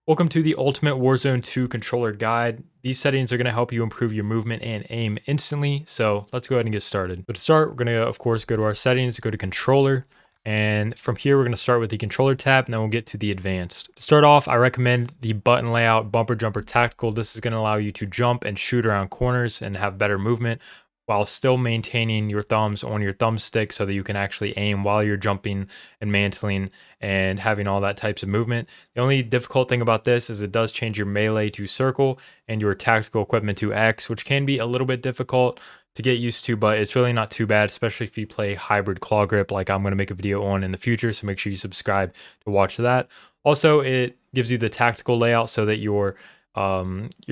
Welcome to the Ultimate Warzone 2 controller guide. These settings are going to help you improve your movement and aim instantly. So let's go ahead and get started. So to start, we're going to, of course, go to our settings, go to controller. And from here, we're going to start with the controller tab, and then we'll get to the advanced. To start off, I recommend the button layout bumper jumper tactical. This is going to allow you to jump and shoot around corners and have better movement while still maintaining your thumbs on your thumbstick so that you can actually aim while you're jumping and mantling and having all that types of movement. The only difficult thing about this is it does change your melee to circle and your tactical equipment to X, which can be a little bit difficult to get used to, but it's really not too bad, especially if you play hybrid claw grip like I'm going to make a video on in the future, so make sure you subscribe to watch that. Also, it gives you the tactical layout so that your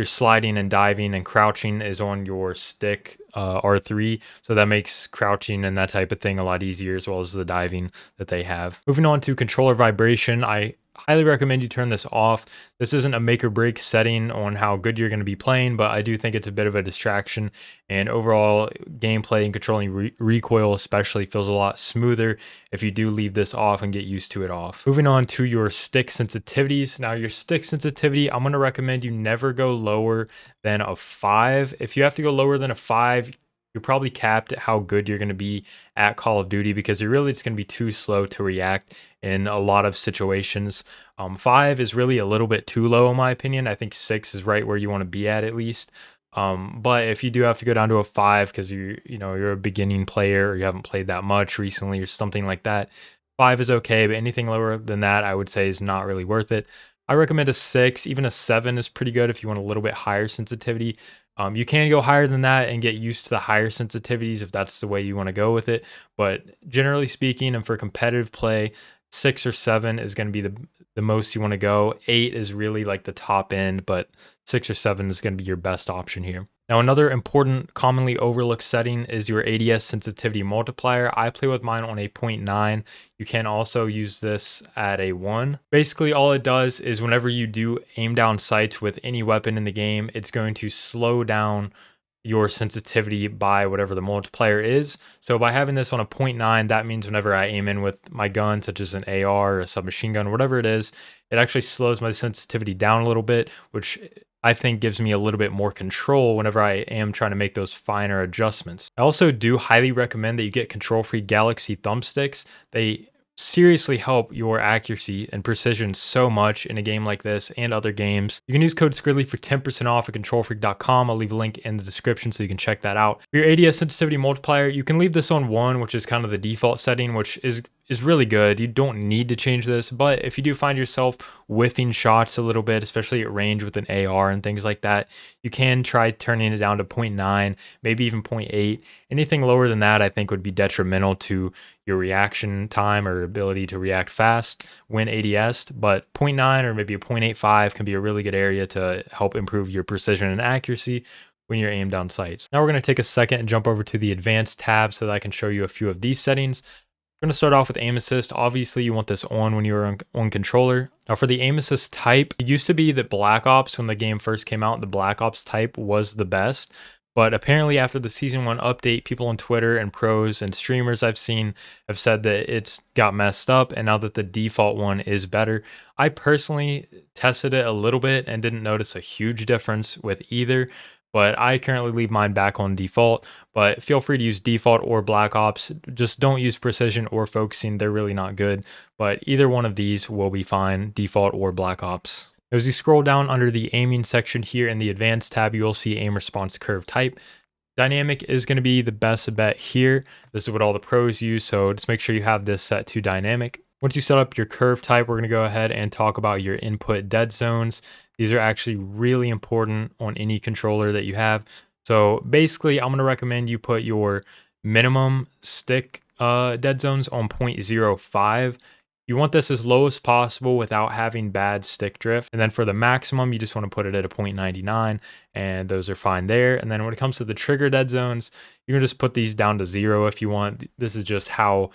sliding and diving and crouching is on your stick R3, so that makes crouching and that type of thing a lot easier, as well as the diving that they have. Moving on to controller vibration, I highly recommend you turn this off. This isn't a make or break setting on how good you're going to be playing, but I do think it's a bit of a distraction, and overall gameplay and controlling recoil especially feels a lot smoother if you do leave this off and get used to it off. Moving on to your stick sensitivities. Now your stick sensitivity, I'm going to recommend you never go lower than a 5. If you have to go lower than a 5, you're probably capped at how good you're going to be at Call of Duty, because you're really just going to be too slow to react in a lot of situations. 5 is really a little bit too low in my opinion. I think 6 is right where you want to be at least. But if you do have to go down to a 5 because you're a beginning player or you haven't played that much recently or something like that, 5 is okay. But anything lower than that, I would say, is not really worth it. I recommend a 6. Even a 7 is pretty good if you want a little bit higher sensitivity. You can go higher than that and get used to the higher sensitivities if that's the way you want to go with it. But generally speaking, and for competitive play, 6 or 7 is going to be the most you want to go. 8 is really like the top end, but 6 or 7 is going to be your best option here. Now, another important, commonly overlooked setting is your ADS sensitivity multiplier. I play with mine on a 0.9. You can also use this at a 1. Basically, all it does is whenever you do aim down sights with any weapon in the game, it's going to slow down your sensitivity by whatever the multiplier is. So by having this on a 0.9, that means whenever I aim in with my gun, such as an AR or a submachine gun, whatever it is, it actually slows my sensitivity down a little bit, which I think gives me a little bit more control whenever I am trying to make those finer adjustments. I also do highly recommend that you get control-free Galaxy thumbsticks. They seriously help your accuracy and precision so much in a game like this and other games. You can use code Skriddly for 10% off at controlfreak.com. I'll leave a link in the description so you can check that out. For your ADS sensitivity multiplier, you can leave this on 1, which is kind of the default setting, which is really good. You don't need to change this, but if you do find yourself whiffing shots a little bit, especially at range with an AR and things like that, you can try turning it down to 0.9, maybe even 0.8. Anything lower than that, I think, would be detrimental to your reaction time or ability to react fast when ADS'd, but 0.9 or maybe a 0.85 can be a really good area to help improve your precision and accuracy when you're aimed down sights. Now we're going to take a second and jump over to the advanced tab so that I can show you a few of these settings. We're going to start off with aim assist. Obviously, you want this on when you're on controller. Now, for the aim assist type, it used to be that Black Ops, when the game first came out, the Black Ops type was the best. But apparently, after the Season 1 update, people on Twitter and pros and streamers I've seen have said that it's got messed up, and now that the default one is better. I personally tested it a little bit and didn't notice a huge difference with either, but I currently leave mine back on default. But feel free to use default or Black Ops. Just don't use precision or focusing. They're really not good. But either one of these will be fine, default or Black Ops. As you scroll down under the aiming section here in the advanced tab, you will see aim response curve type. Dynamic is going to be the best bet here. This is what all the pros use, so just make sure you have this set to dynamic. Once you set up your curve type, we're going to go ahead and talk about your input dead zones. These are actually really important on any controller that you have. So basically, I'm going to recommend you put your minimum stick dead zones on 0.05. You want this as low as possible without having bad stick drift. And then for the maximum, you just want to put it at a 0.99, and those are fine there. And then when it comes to the trigger dead zones, you can just put these down to 0 if you want. This is just how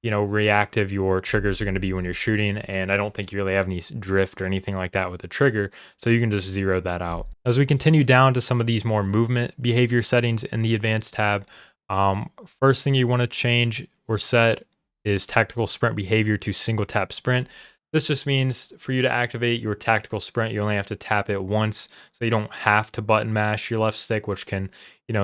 reactive your triggers are going to be when you're shooting, and I don't think you really have any drift or anything like that with the trigger, so you can just zero that out. As we continue down to some of these more movement behavior settings in the advanced tab, first thing you want to change or set is tactical sprint behavior to single tap sprint. This just means for you to activate your tactical sprint, you only have to tap it once, so you don't have to button mash your left stick, which can,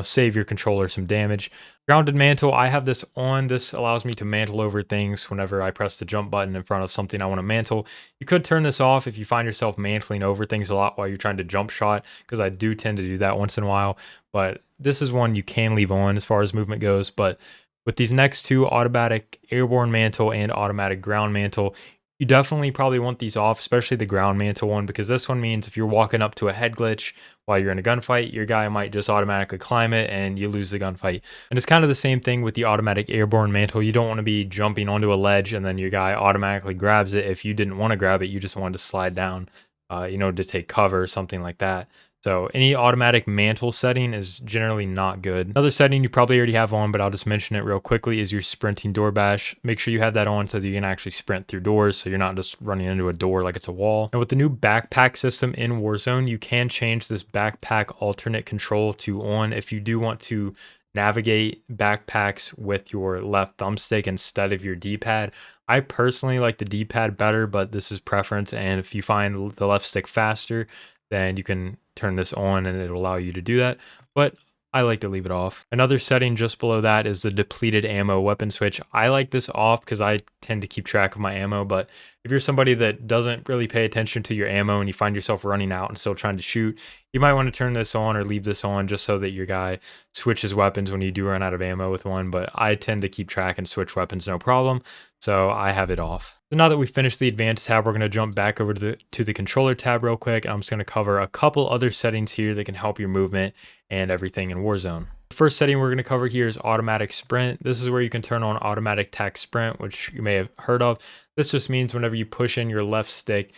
save your controller some damage. Grounded mantle, I have this on. This allows me to mantle over things whenever I press the jump button in front of something I want to mantle. You could turn this off if you find yourself mantling over things a lot while you're trying to jump shot, because I do tend to do that once in a while. But this is one you can leave on as far as movement goes. But with these next two, automatic airborne mantle and automatic ground mantle, you definitely probably want these off, especially the ground mantle one, because this one means if you're walking up to a head glitch while you're in a gunfight, your guy might just automatically climb it and you lose the gunfight. And it's kind of the same thing with the automatic airborne mantle. You don't want to be jumping onto a ledge and then your guy automatically grabs it. If you didn't want to grab it, you just wanted to slide down, to take cover or something like that. So any automatic mantle setting is generally not good. Another setting you probably already have on, but I'll just mention it real quickly, is your sprinting door bash. Make sure you have that on so that you can actually sprint through doors, so you're not just running into a door like it's a wall. And with the new backpack system in Warzone, you can change this backpack alternate control to on if you do want to navigate backpacks with your left thumbstick instead of your D-pad. I personally like the D-pad better, but this is preference, and if you find the left stick faster, then you can turn this on and it'll allow you to do that. But I like to leave it off. Another setting just below that is the depleted ammo weapon switch. I like this off because I tend to keep track of my ammo, but if you're somebody that doesn't really pay attention to your ammo and you find yourself running out and still trying to shoot, you might want to turn this on or leave this on just so that your guy switches weapons when you do run out of ammo with one. But I tend to keep track and switch weapons no problem, so I have it off. So now that we've finished the advanced tab, we're going to jump back over to the controller tab real quick. I'm just going to cover a couple other settings here that can help your movement and everything in Warzone. The first setting we're going to cover here is automatic sprint. This is where you can turn on automatic tac sprint, which you may have heard of. This just means whenever you push in your left stick,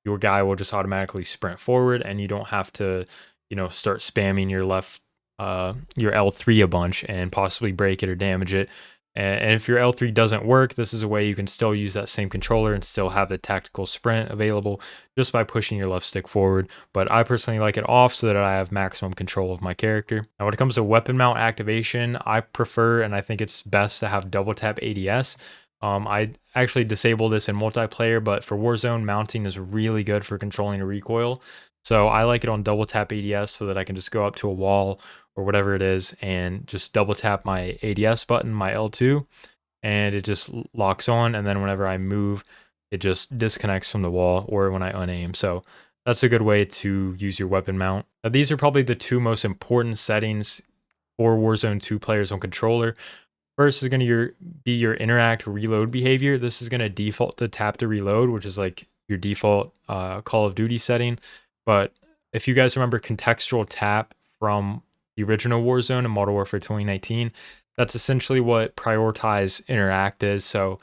your guy will just automatically sprint forward and you don't have to, start spamming your your L3 a bunch and possibly break it or damage it. And if your L3 doesn't work, this is a way you can still use that same controller and still have the tactical sprint available just by pushing your left stick forward. But I personally like it off so that I have maximum control of my character. Now, when it comes to weapon mount activation, I prefer and I think it's best to have double tap ADS. I actually disable this in multiplayer, but for Warzone, mounting is really good for controlling a recoil. So I like it on double tap ADS so that I can just go up to a wall or whatever it is and just double tap my ADS button, my L2, and it just locks on. And then whenever I move, it just disconnects from the wall or when I unaim. So that's a good way to use your weapon mount. Now, these are probably the two most important settings for Warzone 2 players on controller. First is going to be your interact reload behavior. This is going to default to tap to reload, which is like your default Call of Duty setting. But if you guys remember contextual tap from the original Warzone in Modern Warfare 2019, that's essentially what prioritize interact is. So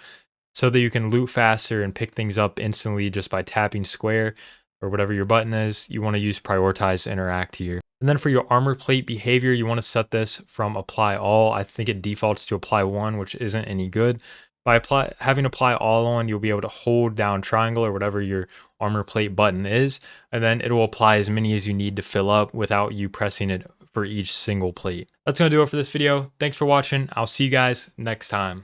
that you can loot faster and pick things up instantly just by tapping square or whatever your button is, you want to use prioritize interact here. And then for your armor plate behavior, you want to set this from apply all. I think it defaults to apply one, which isn't any good. By having apply all on, you'll be able to hold down triangle or whatever your armor plate button is, and then it will apply as many as you need to fill up without you pressing it for each single plate. That's going to do it for this video. Thanks for watching. I'll see you guys next time.